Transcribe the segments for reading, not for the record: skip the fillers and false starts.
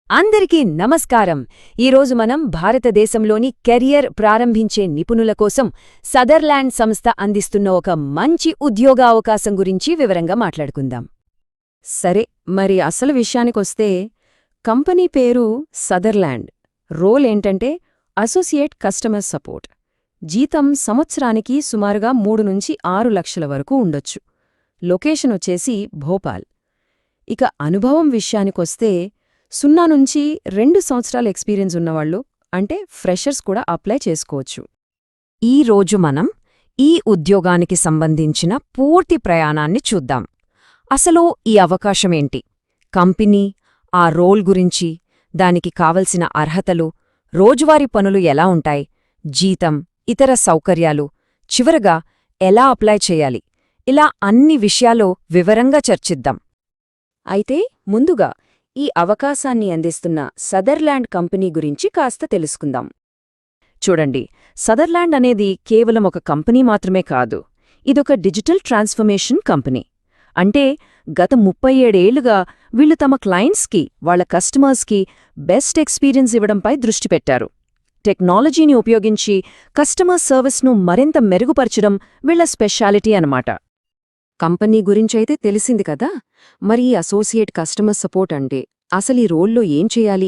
అందరికీ నమస్కారం. ఈరోజు మనం భారతదేశంలోని కెరియర్ ప్రారంభించే నిపుణుల కోసం సదర్లాండ్ సంస్థ అందిస్తున్న ఒక మంచి ఉద్యోగ అవకాశం గురించి వివరంగా మాట్లాడుకుందాం. సరే, మరి అసలు విషయానికొస్తే కంపెనీ పేరు సదర్లాండ్. రోల్ ఏంటంటే అసోసియేట్ కస్టమర్ సపోర్ట్. జీతం సంవత్సరానికి సుమారుగా 3 నుంచి 6 లక్షల వరకు ఉండొచ్చు. లొకేషన్ వచ్చేసి భోపాల్. ఇక అనుభవం విషయానికొస్తే 0 నుంచి 2 సంవత్సరాల ఎక్స్పీరియన్స్ ఉన్నవాళ్లు, అంటే ఫ్రెషర్స్ కూడా అప్లై చేసుకోవచ్చు. ఈ రోజు మనం ఈ ఉద్యోగానికి సంబంధించిన పూర్తి ప్రయాణాన్ని చూద్దాం. అసలు ఈ అవకాశమేంటి, కంపెనీ, ఆ రోల్ గురించి, దానికి కావలసిన అర్హతలు, రోజువారీ పనులు ఎలా ఉంటాయి, జీతం, ఇతర సౌకర్యాలు, చివరగా ఎలా అప్లై చేయాలి, ఇలా అన్ని విషయాలు వివరంగా చర్చిద్దాం. అయితే ముందుగా ఈ అవకాశాన్ని అందిస్తున్న సదర్లాండ్ కంపెనీ గురించి కాస్త తెలుసుకుందాం. చూడండి, సదర్లాండ్ అనేది కేవలం ఒక కంపెనీ మాత్రమే కాదు. ఇదొక డిజిటల్ ట్రాన్స్ఫర్మేషన్ కంపెనీ. అంటే గత 37 ఏళ్లుగా వీళ్లు తమ క్లయింట్స్కి, వాళ్ల కస్టమర్స్కి బెస్ట్ ఎక్స్పీరియన్స్ ఇవ్వడంపై దృష్టి పెట్టారు. టెక్నాలజీని ఉపయోగించి కస్టమర్ సర్వీస్ను మరింత మెరుగుపరచడం వీళ్ల స్పెషాలిటీ అన్నమాట. కంపెనీ గురించైతే తెలిసింది కదా, మరి అసోసియేట్ కస్టమర్ సపోర్ట్ అంటే అసలు ఈ రోల్లో ఏం చేయాలి?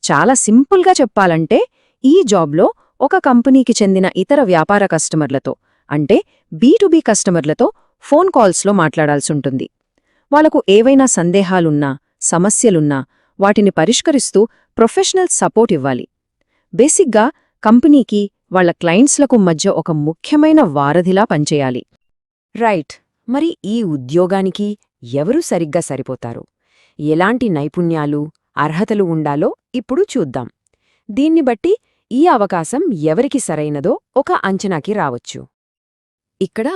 చాలా సింపుల్గా చెప్పాలంటే, ఈ జాబ్లో ఒక కంపెనీకి చెందిన ఇతర వ్యాపార కస్టమర్లతో, అంటే B2B కస్టమర్లతో ఫోన్ కాల్స్లో మాట్లాడాల్సుంటుంది. వాళ్లకు ఏవైనా సందేహాలున్నా, సమస్యలున్నా వాటిని పరిష్కరిస్తూ ప్రొఫెషనల్ సపోర్ట్ ఇవ్వాలి. బేసిక్గా కంపెనీకి, వాళ్ల క్లయింట్స్లకు మధ్య ఒక ముఖ్యమైన వారధిలా పనిచేయాలి. రైట్, మరి ఈ ఉద్యోగానికి ఎవరు సరిగ్గా సరిపోతారు, ఎలాంటి నైపుణ్యాలు, అర్హతలు ఉండాలో ఇప్పుడు చూద్దాం. దీన్ని బట్టి ఈ అవకాశం ఎవరికి సరైనదో ఒక అంచనాకి రావచ్చు. ఇక్కడ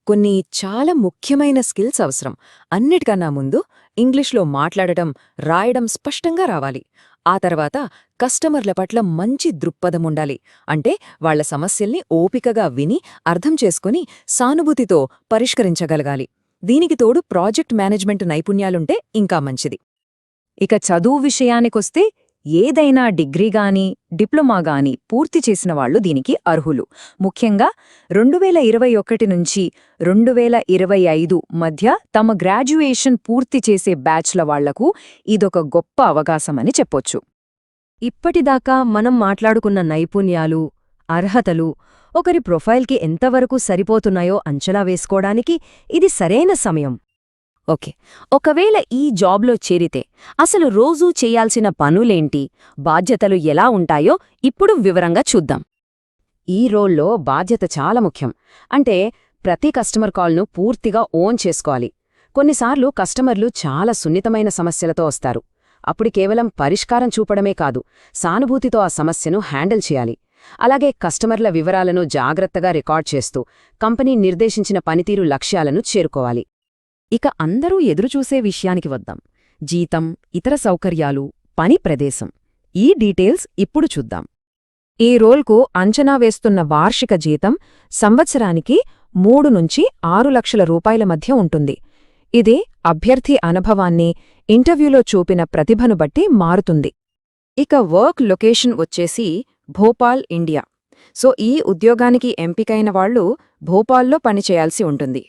కొన్ని చాలా ముఖ్యమైన స్కిల్స్ అవసరం. అన్నిటికన్నా ముందు ఇంగ్లీష్లో మాట్లాడటం, రాయడం స్పష్టంగా రావాలి. ఆ తర్వాత కస్టమర్ల పట్ల మంచి దృక్పథముండాలి. అంటే వాళ్ల సమస్యల్ని ఓపికగా విని, అర్థం చేసుకుని సానుభూతితో పరిష్కరించగలగాలి. దీనికి తోడు ప్రాజెక్ట్ మేనేజ్మెంట్ నైపుణ్యాలుంటే ఇంకా మంచిది. ఇక చదువు విషయానికొస్తే ఏదైనా డిగ్రీగాని, డిప్లొమాగాని పూర్తి చేసిన వాళ్లు దీనికి అర్హులు. ముఖ్యంగా 2021 నుంచి 2025 మధ్య తమ గ్రాడ్యుయేషన్ పూర్తి చేసే బ్యాచ్ల వాళ్లకు ఇదొక గొప్ప అవకాశమని చెప్పొచ్చు. ఇప్పటిదాకా మనం మాట్లాడుకున్న నైపుణ్యాలు, అర్హతలు ఒకరి ప్రొఫైల్కి ఎంతవరకు సరిపోతున్నాయో అంచనా వేసుకోవడానికి ఇది సరైన సమయం. ఓకే, ఒకవేళ ఈ జాబ్లో చేరితే అసలు రోజూ చేయాల్సిన పనులేంటి, బాధ్యతలు ఎలా ఉంటాయో ఇప్పుడు వివరంగా చూద్దాం. ఈ రోల్లో బాధ్యత చాలా ముఖ్యం. అంటే ప్రతి కస్టమర్ కాల్ను పూర్తిగా ఓన్ చేసుకోవాలి. కొన్నిసార్లు కస్టమర్లు చాలా సున్నితమైన సమస్యలతో వస్తారు. అప్పుడు కేవలం పరిష్కారం చూపడమే కాదు, సానుభూతితో ఆ సమస్యను హ్యాండిల్ చేయాలి. అలాగే కస్టమర్ల వివరాలను జాగ్రత్తగా రికార్డ్ చేస్తూ కంపెనీ నిర్దేశించిన పనితీరు లక్ష్యాలను చేరుకోవాలి. ఇక అందరూ ఎదురుచూసే విషయానికి వద్దాం. జీతం, ఇతర సౌకర్యాలు, పని ప్రదేశం, ఈ డీటెయిల్స్ ఇప్పుడు చూద్దాం. ఈ రోల్కు అంచనా వేస్తున్న వార్షిక జీతం సంవత్సరానికి 3 నుంచి 6 లక్షల రూపాయల మధ్య ఉంటుంది. ఇది అభ్యర్థి అనుభవాన్ని, ఇంటర్వ్యూలో చూపిన ప్రతిభను బట్టి మారుతుంది. ఇక వర్క్ లొకేషన్ వచ్చేసి భోపాల్, ఇండియా. సో ఈ ఉద్యోగానికి ఎంపికైన వాళ్లు భోపాల్లో పనిచేయాల్సి ఉంటుంది.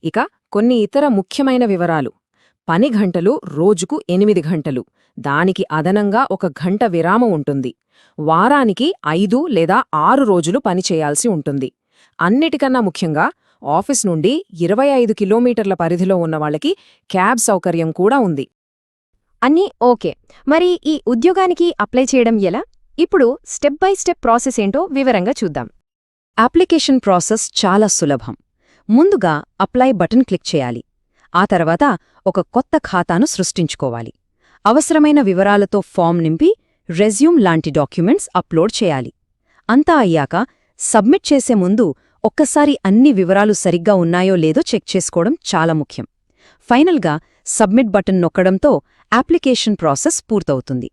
ఇక కొన్ని ఇతర ముఖ్యమైన వివరాలు. పని గంటలు రోజుకు 8 గంటలు, దానికి అదనంగా 1 గంట విరామం ఉంటుంది. వారానికి 5 లేదా 6 రోజులు పనిచేయాల్సి ఉంటుంది. అన్నిటికన్నా ముఖ్యంగా ఆఫీస్ నుండి 25 కిలోమీటర్ల పరిధిలో ఉన్నవాళ్లకి క్యాబ్ సౌకర్యం కూడా ఉంది. అన్నీ ఓకే, మరి ఈ ఉద్యోగానికి అప్లై చేయడం ఎలా? ఇప్పుడు స్టెప్ బై స్టెప్ ప్రాసెస్ ఏంటో వివరంగా చూద్దాం. అప్లికేషన్ ప్రాసెస్ చాలా సులభం. ముందుగా అప్లై బటన్ క్లిక్ చేయాలి. ఆ తర్వాత ఒక కొత్త ఖాతాను సృష్టించుకోవాలి. అవసరమైన వివరాలతో ఫామ్ నింపి, రెజ్యూమ్ లాంటి డాక్యుమెంట్స్ అప్లోడ్ చేయాలి. అంతా అయ్యాక సబ్మిట్ చేసే ముందు ఒక్కసారి అన్ని వివరాలు సరిగ్గా ఉన్నాయో లేదో చెక్ చేసుకోవడం చాలా ముఖ్యం. ఫైనల్గా సబ్మిట్ బటన్ నొక్కడంతో అప్లికేషన్ ప్రాసెస్ పూర్తవుతుంది.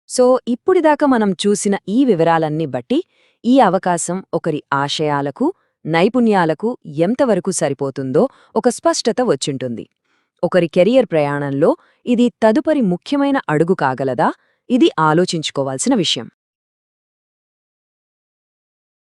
సో ఇప్పుడిదాకా మనం చూసిన ఈ వివరాలన్నీ బట్టి ఈ అవకాశం ఒకరి ఆశయాలకు, నైపుణ్యాలకు ఎంతవరకు సరిపోతుందో ఒక స్పష్టత వచ్చుంటుంది. ఒకరి కెరియర్ ప్రయాణంలో ఇది తదుపరి ముఖ్యమైన అడుగు కాగలదా? ఇది ఆలోచించుకోవాల్సిన విషయం.